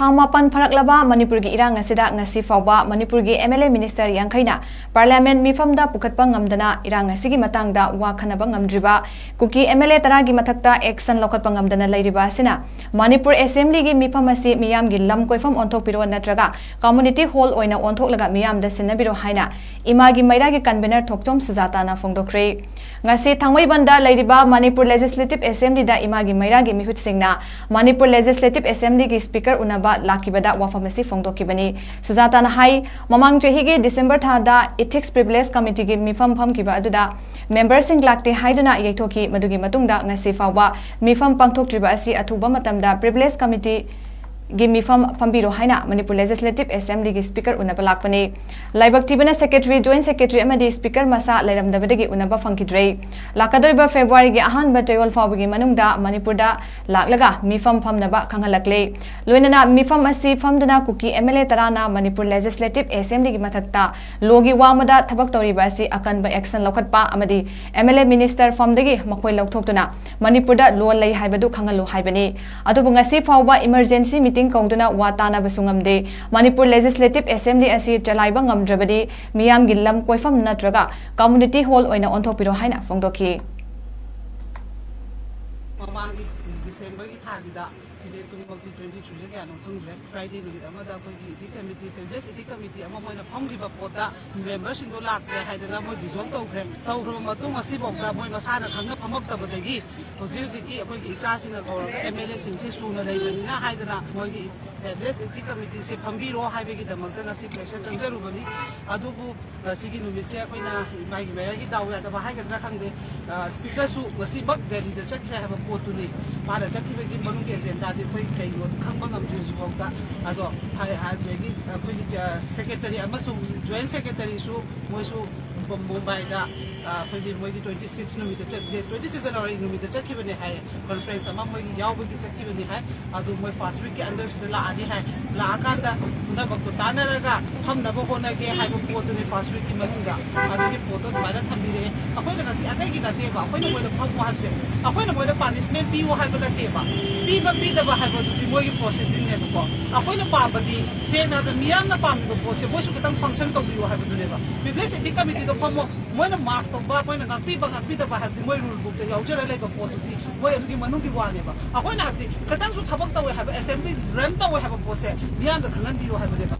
Thamapan Paraklaba, Manipur gi irang asida ngasi fawba, Manipur gi MLA Minister Yangkaina, Parliament mifamda pukatpang ngamdana irang asigi matangda wa khanaba ngamdriba, kuki MLA taragi mathakta action lokatpang ngamdana lairiba sina, Manipur Assembly gi mifamasi miyam gi lam koifam onthok piro natraga, community hall oina onthok laga miyam da sinabiro haina, imagi mairagi convener thokchom sujatana fongdokre. Ngasi thangmai banda lairiba Manipur Legislative Assembly da imagi mairagi mihut singna, Manipur Legislative Assembly gi speaker unaba lakibada wafamasi fongdokibani sujatana hai mamang chehigi December thada Ethics Privilege Committee gi mifam phamkiba aduda members sing lakte haiduna yaithoki madugi matungda ngasi fawba mifam pangthoktriba asi athuba matamda Privilege Committee gi mifam pambiro haina Manipur Legislative Assembly gi speaker unaba lakpani laibak tibana secretary joint secretary amadi speaker masa lairamdabadagi unaba fangkidrei lakadoriba February gi ahan batayol fawbagi manungda Manipur da laklaga mifam phamnaba khanghalakle loinana mifam asi phamduna kuki MLA tarana Manipur Legislative Assembly gi mathakta logi wamada thabak toriba asi akanba action lokhatpa amadi MLA minister phamdagi makhoi lokthokduna Manipur da lol lei haibadu khangalu haibani adubu ngasi fawba emergency meeting Kongduna watana basungamde Manipur Legislative Assembly asi chalaiba ngamdrabadi miyam gilam koifam natraga community hall oina onthopiro haina fongdoki December ki thagida ide tumok 23 ga no thungre Friday ni amada ko ki committee Privilege Ethics Committee ama moina phomgiba pota members singo lakte haidana mo dissolve tawkhre tawkhro matung asi bokra moi masana khangna phamak tabadagi hoji ki apoi isa sina ko MLA singsi suna leibani na haidana moi ki Privilege Ethics Committee se phambiro haibegi damakta nasi pressure changjarubani adubu sigi numise akoina mai gi mai gi dawa da haigadra khangde speaker su wasi bak delhi da chakre haba potuni para chakre gi manu ge agenda de koi kai yo khangba ngam ju bokta ado hai ha gi koi secretary amasu joint secretary su moi su Mumbai da koi moi 26 no mi da 26 January no mi da chakre bani hai conference ama moi gi yaw gi chakre bani hai ado moi first week ke andar se la ani hai la akanda unda bakto tanaraga hamna bo hona ge hai bo potuni first week ki manunga ado ki photo bana thambire akoi na si akai gi na te ba akoi na moi da pham mo habse akoi na moi da punishment pi wo hai ba te ba pi da ba hai ba du moi gi processing ne ko akoi na pa ba di se na da miyam na pam ko se bo su katang function to bi wo hai ba du ne ba Privilege Ethics Committee do pham mo moi na mark to ba moi na ngakti da ba ha di moi rule book te yaw jera le ba po tu di moi adu gi manu gi wa ne ba akoi na ha di katang su thabak ta wo hai ba assembly run ta wo hai ba po se miyam da khangan di wo hai ba ne ba